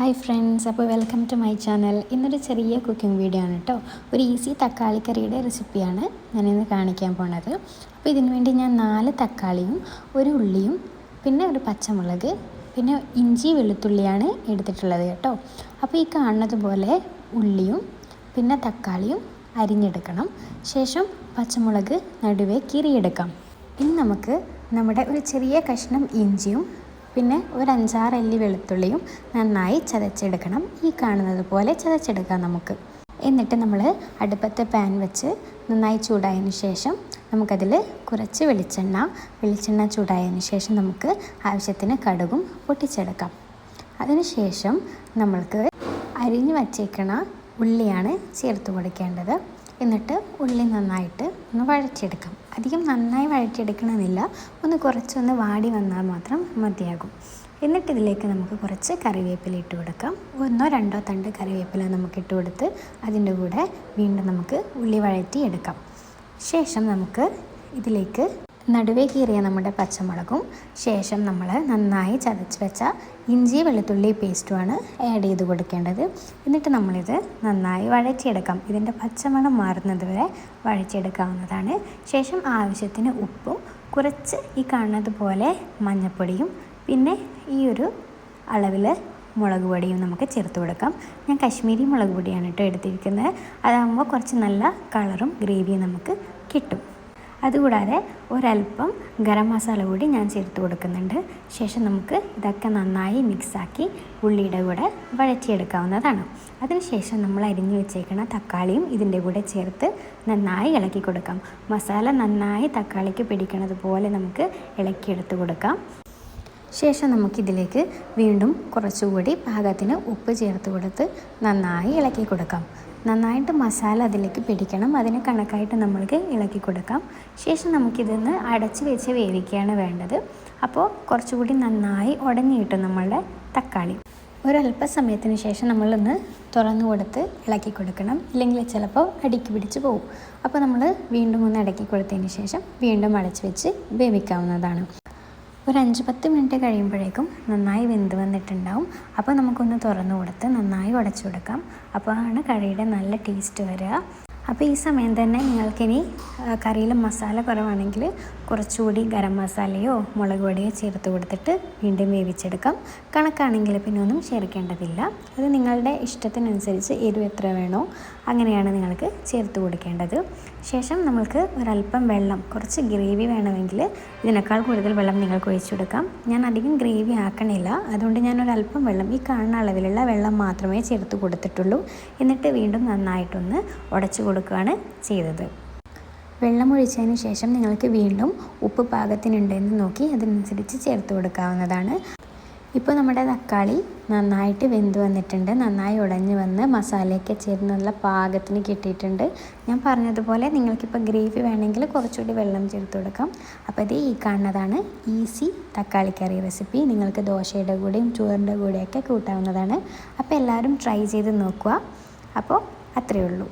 Hi friends, അപ്പോൾ welcome to my channel. ഇന്നൊരു ചെറിയ കുക്കിംഗ് വീഡിയോ ആണ് കേട്ടോ. ഒരു ഈസി തക്കാളിക്കറിയുടെ റെസിപ്പിയാണ് ഞാനിന്ന് കാണിക്കാൻ പോണത്. അപ്പോൾ ഇതിനു വേണ്ടി ഞാൻ 4 തക്കാളിയും ഒരു ഉള്ളിയും പിന്നെ ഒരു പച്ചമുളക് പിന്നെ ഇഞ്ചി വെളുത്തുള്ളിയാണ് എടുത്തിട്ടുള്ളത് കേട്ടോ. അപ്പോൾ ഈ കാണുന്നത് പോലെ ഉള്ളിയും പിന്നെ തക്കാളിയും അരിഞ്ഞെടുക്കണം. ശേഷം പച്ചമുളക് നടുവേ കീറിയെടുക്കാം. ഇനി നമുക്ക് നമ്മുടെ ഒരു ചെറിയ കഷ്ണം ഇഞ്ചിയും പിന്നെ ഒരു 5-6 അല്ലി വെളുത്തുള്ളിയും നന്നായി ചതച്ചെടുക്കണം. ഈ കാണുന്നത് പോലെ ചതച്ചെടുക്കാം നമുക്ക്. എന്നിട്ട് നമ്മൾ അടുപ്പത്ത് പാൻ വെച്ച് നന്നായി ചൂടായതിന് ശേഷം നമുക്കതിൽ കുറച്ച് വെളിച്ചെണ്ണ ചൂടായതിന് ശേഷം നമുക്ക് ആവശ്യത്തിന് കടുകും പൊട്ടിച്ചെടുക്കാം. അതിനുശേഷം നമ്മൾക്ക് അരിഞ്ഞു വച്ചേക്കണ ഉള്ളിയാണ് ചേർത്ത് കൊടുക്കേണ്ടത്. എന്നിട്ട് ഉള്ളി നന്നായിട്ട് ഒന്ന് വഴറ്റിയെടുക്കാം. അധികം നന്നായി വഴറ്റിയെടുക്കണമെന്നില്ല, കുറച്ചൊന്ന് വാടി വന്നാൽ മാത്രം മതിയാകും. എന്നിട്ട് ഇതിലേക്ക് നമുക്ക് കുറച്ച് കറിവേപ്പില ഇട്ട് കൊടുക്കാം. 1-2 തണ്ട് കറിവേപ്പില നമുക്ക് ഇട്ട് കൊടുത്ത് അതിൻ്റെ കൂടെ വീണ്ടും നമുക്ക് ഉള്ളി വഴറ്റിയെടുക്കാം. ശേഷം നമുക്ക് ഇതിലേക്ക് നടുവേ കീറിയ നമ്മുടെ പച്ചമുളകും ശേഷം നമ്മൾ നന്നായി ചതച്ച് വെച്ച ഇഞ്ചി വെളുത്തുള്ളി പേസ്റ്റുമാണ് ആഡ് ചെയ്ത് കൊടുക്കേണ്ടത്. എന്നിട്ട് നമ്മളിത് നന്നായി വഴറ്റിയെടുക്കാം. ഇതിൻ്റെ പച്ചമണം മാറുന്നത് വരെ വഴറ്റിയെടുക്കാവുന്നതാണ്. ശേഷം ആവശ്യത്തിന് ഉപ്പും കുറച്ച് ഈ കാണുന്നത് പോലെ മഞ്ഞൾപ്പൊടിയും പിന്നെ ഈ ഒരു അളവിൽ മുളക് പൊടിയും നമുക്ക് ചേർത്ത് കൊടുക്കാം. ഞാൻ കശ്മീരി മുളക് പൊടിയാണ് കേട്ടോ എടുത്തിരിക്കുന്നത്. അതാകുമ്പോൾ കുറച്ച് നല്ല കളറും ഗ്രേവിയും നമുക്ക് കിട്ടും. അതുകൂടാതെ ഒരല്പം ഗരം മസാല കൂടി ഞാൻ ചേർത്ത് കൊടുക്കുന്നുണ്ട്. ശേഷം നമുക്ക് ഇതൊക്കെ നന്നായി മിക്സാക്കി ഉള്ളിയുടെ കൂടെ വഴറ്റിയെടുക്കാവുന്നതാണ്. അതിനുശേഷം നമ്മൾ അരിഞ്ഞു വെച്ചേക്കുന്ന തക്കാളിയും ഇതിൻ്റെ കൂടെ ചേർത്ത് നന്നായി ഇളക്കി കൊടുക്കാം. മസാല നന്നായി തക്കാളിക്ക് പിടിക്കുന്നത് പോലെ നമുക്ക് ഇളക്കിയെടുത്ത് കൊടുക്കാം. ശേഷം നമുക്കിതിലേക്ക് വീണ്ടും കുറച്ചുകൂടി പാകത്തിന് ഉപ്പ് ചേർത്ത് കൊടുത്ത് നന്നായി ഇളക്കി കൊടുക്കാം. നന്നായിട്ട് മസാല അതിലേക്ക് പിടിക്കണം. അതിന് കണക്കായിട്ട് നമ്മൾക്ക് ഇളക്കി കൊടുക്കാം. ശേഷം നമുക്കിതൊന്ന് അടച്ച് വെച്ച് വേവിക്കുകയാണ് വേണ്ടത്. അപ്പോൾ കുറച്ചുകൂടി നന്നായി ഉടഞ്ഞു കിട്ടും നമ്മളുടെ തക്കാളി. ഒരല്പസമയത്തിന് ശേഷം നമ്മളൊന്ന് തുറന്നു കൊടുത്ത് ഇളക്കി കൊടുക്കണം. ഇല്ലെങ്കിൽ ചിലപ്പോൾ അടിക്ക് പിടിച്ച് പോകും. അപ്പോൾ നമ്മൾ വീണ്ടും ഒന്ന് ഇളക്കി കൊടുത്തതിന് ശേഷം വീണ്ടും അടച്ച് വെച്ച് വേവിക്കാവുന്നതാണ്. ഒരു 5-10 മിനിറ്റ് കഴിയുമ്പോഴേക്കും നന്നായി വെന്ത് വന്നിട്ടുണ്ടാവും. അപ്പോൾ നമുക്കൊന്ന് തുറന്നു കൊടുത്ത് നന്നായി ഉടച്ചു കൊടുക്കാം. അപ്പോഴാണ് കറിയുടെ നല്ല ടേസ്റ്റ് വരിക. അപ്പോൾ ഈ സമയം തന്നെ നിങ്ങൾക്കിനി കറിയിൽ മസാല കുറവാണെങ്കിൽ കുറച്ചുകൂടി ഗരം മസാലയോ മുളക് പൊടിയോ ചേർത്ത് കൊടുത്തിട്ട് വീണ്ടും വേവിച്ചെടുക്കാം. കണക്കാണെങ്കിൽ പിന്നെ ഒന്നും ചേർക്കേണ്ടതില്ല. അത് നിങ്ങളുടെ ഇഷ്ടത്തിനനുസരിച്ച് എരിവ് എത്ര വേണോ അങ്ങനെയാണ് നിങ്ങൾക്ക് ചേർത്ത് കൊടുക്കേണ്ടത്. ശേഷം നമ്മൾക്ക് ഒരല്പം വെള്ളം, കുറച്ച് ഗ്രേവി വേണമെങ്കിൽ ഇതിനേക്കാൾ കൂടുതൽ വെള്ളം നിങ്ങൾക്ക് ഒഴിച്ചു കൊടുക്കാം. ഞാൻ അധികം ഗ്രേവി ആക്കണില്ല, അതുകൊണ്ട് ഞാൻ ഒരല്പം വെള്ളം, ഈ കാണുന്ന അളവിലുള്ള വെള്ളം മാത്രമേ ചേർത്ത് കൊടുത്തിട്ടുള്ളൂ. എന്നിട്ട് വീണ്ടും നന്നായിട്ടൊന്ന് ഉടച്ചു കൊടുക്കുകയാണ് ചെയ്തത്. വെള്ളം ഒഴിച്ചതിന് ശേഷം നിങ്ങൾക്ക് വീണ്ടും ഉപ്പ് പാകത്തിനുണ്ടെന്ന് നോക്കി അതിനനുസരിച്ച് ചേർത്ത് കൊടുക്കാവുന്നതാണ്. ഇപ്പോൾ നമ്മുടെ തക്കാളി നന്നായിട്ട് വെന്ത് വന്നിട്ടുണ്ട്. നന്നായി ഉടഞ്ഞ് വന്ന് മസാലയൊക്കെ ചേർന്ന് നല്ല പാകത്തിന് കിട്ടിയിട്ടുണ്ട്. ഞാൻ പറഞ്ഞതുപോലെ നിങ്ങൾക്കിപ്പോൾ ഗ്രേവി വേണമെങ്കിൽ കുറച്ചുകൂടി വെള്ളം ചേർത്ത് കൊടുക്കാം. അപ്പോൾ ഇത് ഈ കാണുന്നതാണ് ഈസി തക്കാളിക്കറി റെസിപ്പി. നിങ്ങൾക്ക് ദോശയുടെ കൂടെയും ചോറിൻ്റെ കൂടെയൊക്കെ കൂട്ടാവുന്നതാണ്. അപ്പോൾ എല്ലാവരും ട്രൈ ചെയ്ത് നോക്കുക. അപ്പോൾ അത്രയേ ഉള്ളൂ.